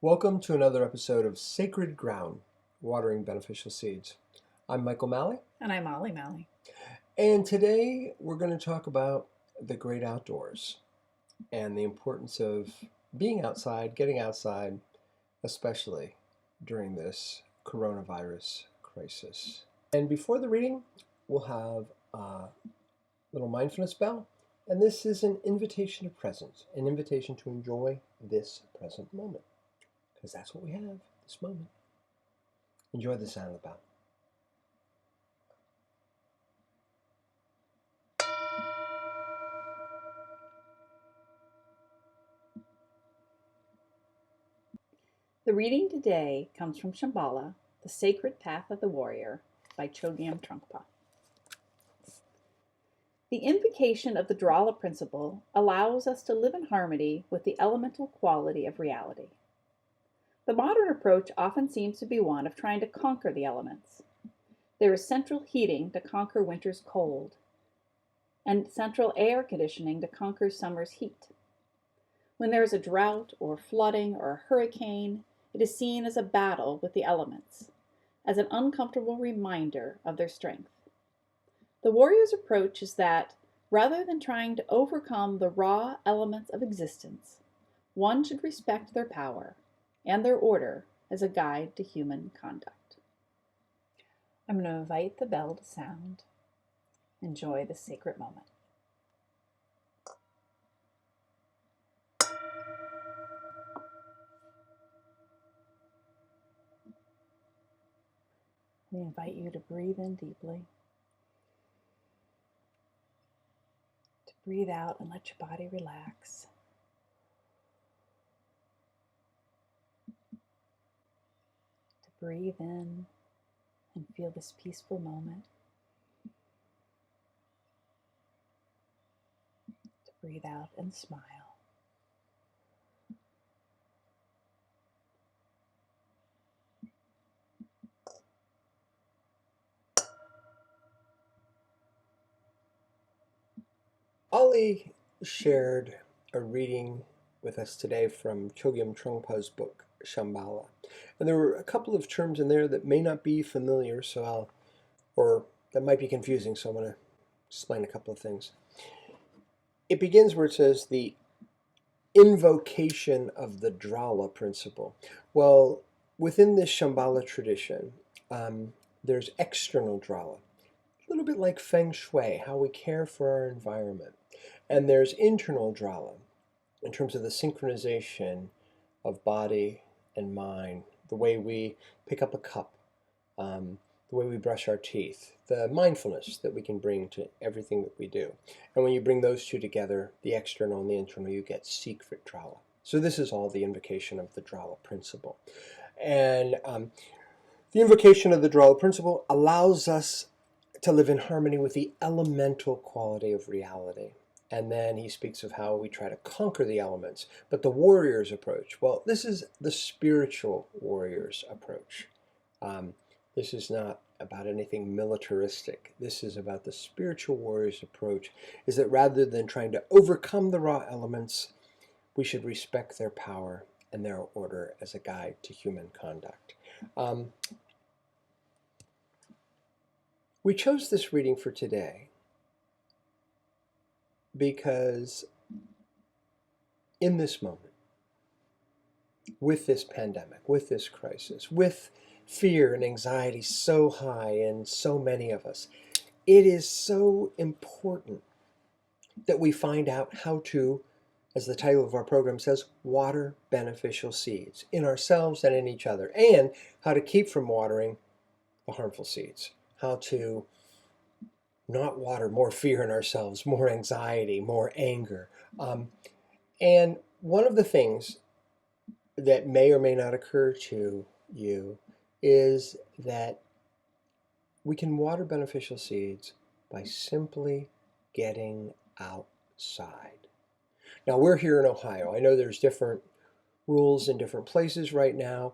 Welcome to another episode of Sacred Ground, Watering Beneficial Seeds. I'm Michael Malley. And I'm Ollie Malley. And today we're going to talk about the great outdoors and the importance of being outside, getting outside, especially during this coronavirus crisis. And before the reading, we'll have a little mindfulness bell. And this is an invitation to presence, an invitation to enjoy this present moment. Because that's what we have, this moment. Enjoy the sound of the bell. The reading today comes from Shambhala, The Sacred Path of the Warrior by Chogyam Trungpa. The invocation of the Drala principle allows us to live in harmony with the elemental quality of reality. The modern approach often seems to be one of trying to conquer the elements. There is central heating to conquer winter's cold, and central air conditioning to conquer summer's heat. When there is a drought or flooding or a hurricane, it is seen as a battle with the elements, as an uncomfortable reminder of their strength. The warrior's approach is that, rather than trying to overcome the raw elements of existence, one should respect their power and their order as a guide to human conduct. I'm going to invite the bell to sound. Enjoy the sacred moment. We invite you to breathe in deeply, to breathe out and let your body relax. To breathe in and feel this peaceful moment. To breathe out and smile. Ollie shared a reading with us today from Chogyam Trungpa's book, Shambhala. And there were a couple of terms in there that may not be familiar, or that might be confusing, so I'm going to explain a couple of things. It begins where it says the invocation of the Drala principle. Well, within this Shambhala tradition, there's external Drala. A little bit like Feng Shui, how we care for our environment. And there's internal Drala, in terms of the synchronization of body and mind, the way we pick up a cup, the way we brush our teeth, the mindfulness that we can bring to everything that we do. And when you bring those two together, the external and the internal, you get secret Drala. So this is all the invocation of the Drala principle. And the invocation of the Drala principle allows us to live in harmony with the elemental quality of reality. And then he speaks of how we try to conquer the elements. But the warrior's approach, well, this is the spiritual warrior's approach. This is not about anything militaristic. This is about the spiritual warrior's approach, is that rather than trying to overcome the raw elements, we should respect their power and their order as a guide to human conduct. We chose this reading for today because in this moment, with this pandemic, with this crisis, with fear and anxiety so high in so many of us, it is so important that we find out how to, as the title of our program says, water beneficial seeds in ourselves and in each other, and how to keep from watering the harmful seeds, how to not water more fear in ourselves, more anxiety, more anger. And one of the things that may or may not occur to you is that we can water beneficial seeds by simply getting outside. Now, we're here in Ohio. I know there's different rules in different places right now,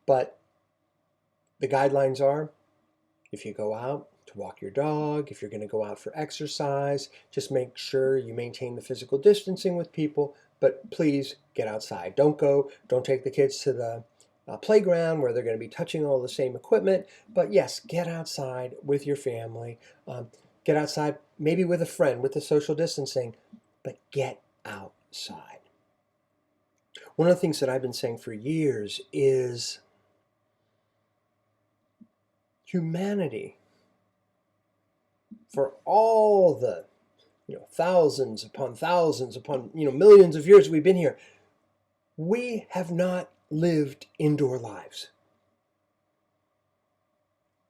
but the guidelines are, if you go out to walk your dog, if you're going to go out for exercise, just make sure you maintain the physical distancing with people, but please get outside. Don't take the kids to the playground where they're going to be touching all the same equipment. But yes, get outside with your family. Get outside maybe with a friend with the social distancing, but get outside. One of the things that I've been saying for years is humanity, for all the thousands upon thousands upon millions of years we've been here, we have not lived indoor lives.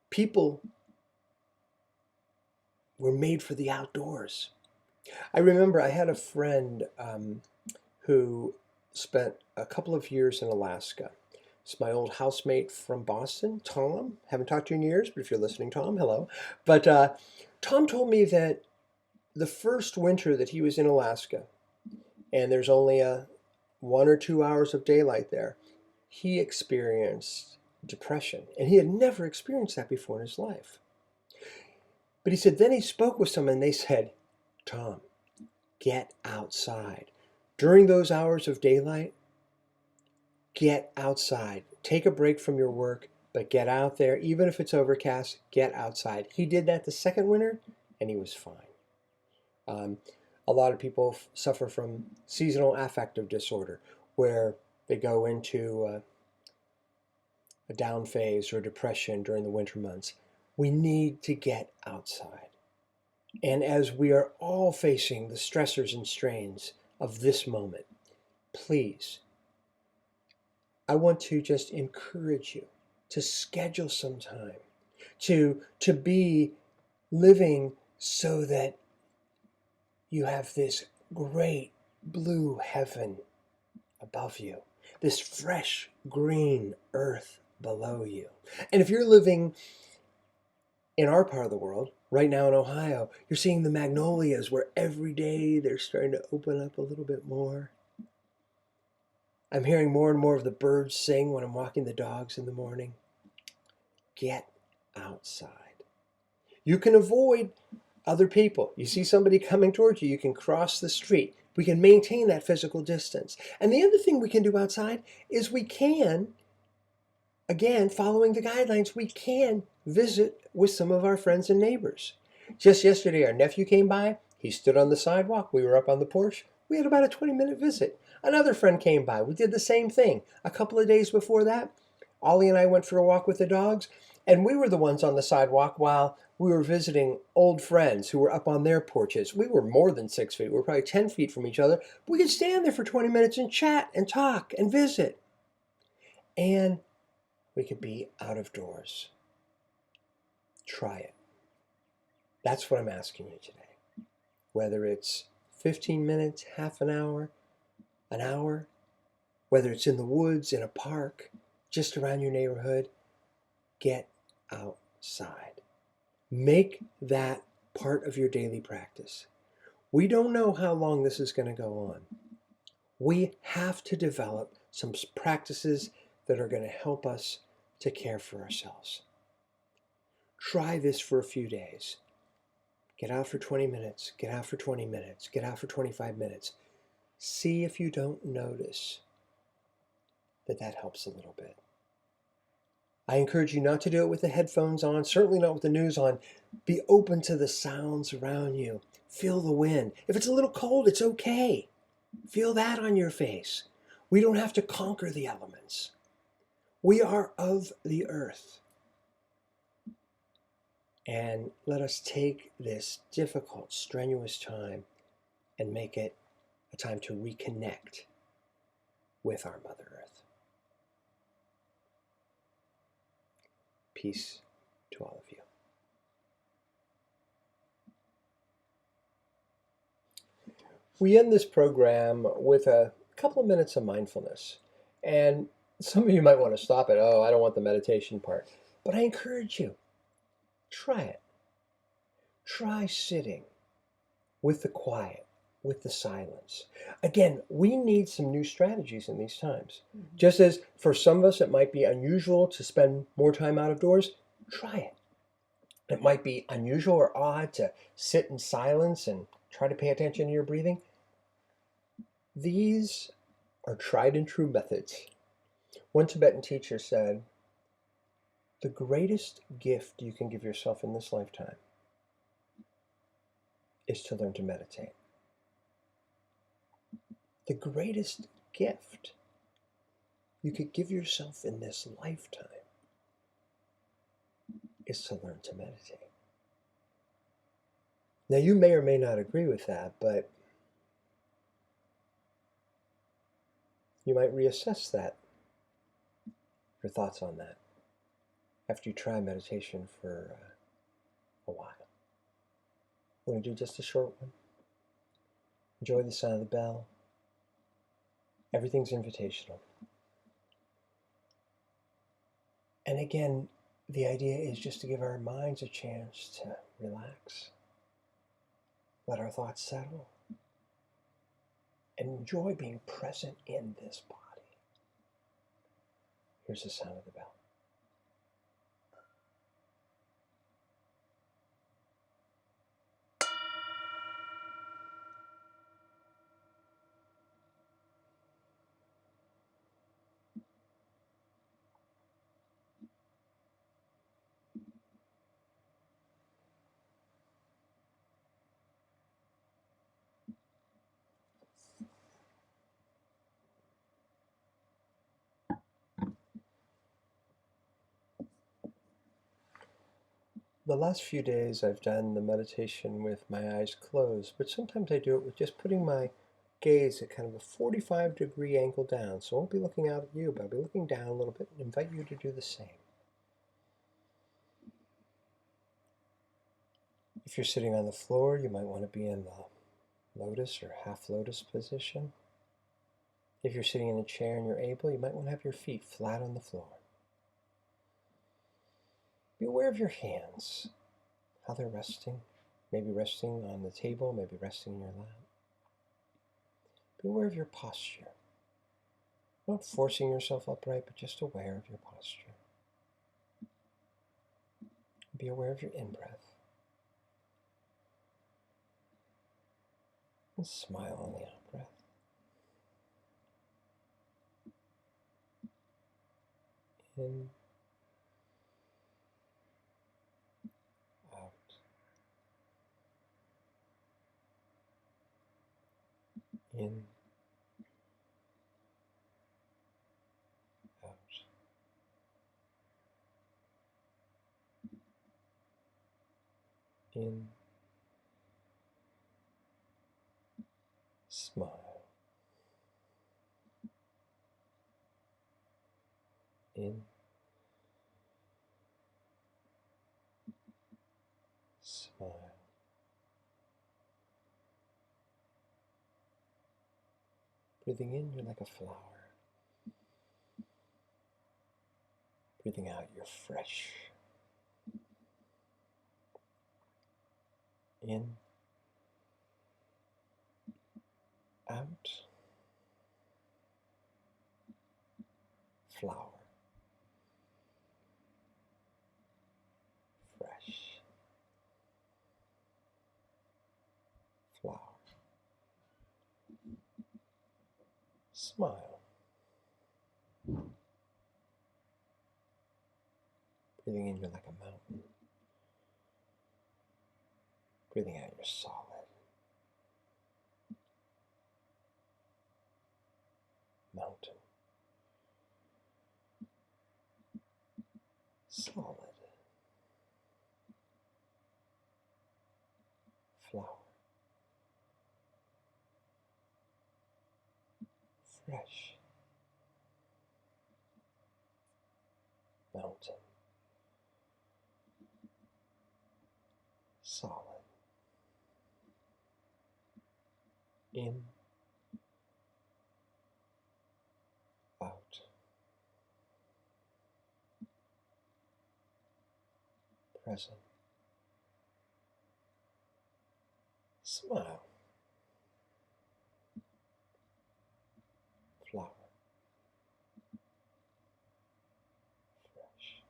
People were made for the outdoors. I remember I had a friend who spent a couple of years in Alaska. It's my old housemate from Boston, Tom. Haven't talked to you in years, but if you're listening, Tom, hello. But Tom told me that the first winter that he was in Alaska, and there's only 1 or 2 hours of daylight there, he experienced depression. And he had never experienced that before in his life. But he said, then he spoke with someone and they said, Tom, get outside. During those hours of daylight, get outside. Take a break from your work, but get out there. Even if it's overcast, get outside. He did that the second winter and he was fine. A lot of people suffer from seasonal affective disorder, where they go into a down phase or depression during the winter months. We need to get outside. And as we are all facing the stressors and strains of this moment, please, I want to just encourage you to schedule some time to be living so that you have this great blue heaven above you, this fresh green earth below you. And if you're living in our part of the world, right now in Ohio, you're seeing the magnolias where every day they're starting to open up a little bit more. I'm hearing more and more of the birds sing when I'm walking the dogs in the morning. Get outside. You can avoid other people. You see somebody coming towards you, you can cross the street. We can maintain that physical distance. And the other thing we can do outside is we can, again, following the guidelines, we can visit with some of our friends and neighbors. Just yesterday, our nephew came by. He stood on the sidewalk. We were up on the porch. We had about a 20-minute visit. Another friend came by. We did the same thing. A couple of days before that, Ollie and I went for a walk with the dogs, and we were the ones on the sidewalk while we were visiting old friends who were up on their porches. We were more than 6 feet. We were probably 10 feet from each other. But we could stand there for 20 minutes and chat and talk and visit. And we could be out of doors. Try it. That's what I'm asking you today. Whether it's 15 minutes, half an hour, whether it's in the woods, in a park, just around your neighborhood, get outside. Make that part of your daily practice. We don't know how long this is going to go on. We have to develop some practices that are going to help us to care for ourselves. Try this for a few days. Get out for 20 minutes, get out for 20 minutes, get out for 25 minutes. See if you don't notice that helps a little bit. I encourage you not to do it with the headphones on, certainly not with the news on. Be open to the sounds around you. Feel the wind. If it's a little cold, it's okay. Feel that on your face. We don't have to conquer the elements. We are of the earth. And let us take this difficult, strenuous time and make it a time to reconnect with our Mother Earth. Peace to all of you. We end this program with a couple of minutes of mindfulness. And some of you might want to stop it. Oh, I don't want the meditation part. But I encourage you, try it. Try sitting with the quiet, with the silence. Again, we need some new strategies in these times. Just as for some of us it might be unusual to spend more time out of doors, try it. It might be unusual or odd to sit in silence and try to pay attention to your breathing. These are tried and true methods. One Tibetan teacher said, the greatest gift you can give yourself in this lifetime is to learn to meditate. The greatest gift you could give yourself in this lifetime is to learn to meditate. Now, you may or may not agree with that, but you might reassess that, your thoughts on that, after you try meditation for a while. We're going to do just a short one. Enjoy the sound of the bell. Everything's invitational. And again, the idea is just to give our minds a chance to relax, let our thoughts settle, and enjoy being present in this body. Here's the sound of the bell. The last few days I've done the meditation with my eyes closed, but sometimes I do it with just putting my gaze at kind of a 45-degree angle down. So I won't be looking out at you, but I'll be looking down a little bit and invite you to do the same. If you're sitting on the floor, you might want to be in the lotus or half lotus position. If you're sitting in a chair and you're able, you might want to have your feet flat on the floor. Be aware of your hands, how they're resting. Maybe resting on the table, maybe resting in your lap. Be aware of your posture. Not forcing yourself upright, but just aware of your posture. Be aware of your in-breath. And smile on the out-breath. In, out. In, out. In, smile. In, smile. Breathing in, you're like a flower. Breathing out, you're fresh. In, out, flower. Fresh. Flower. Smile. Breathing in, you're like a mountain. Breathing out, you're solid. Mountain. Solid. Flower. Fresh. Mountain. Solid. In. Out. Present. Smile. Flower. Fresh.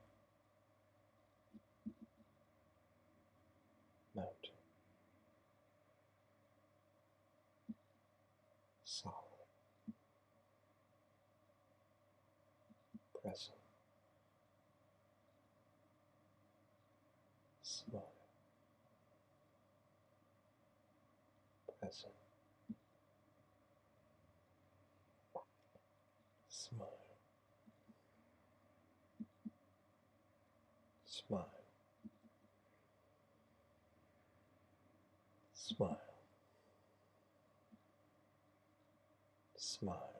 Mountain. Solid. present. Smile. Present. Smile. Smile. Smile. Smile.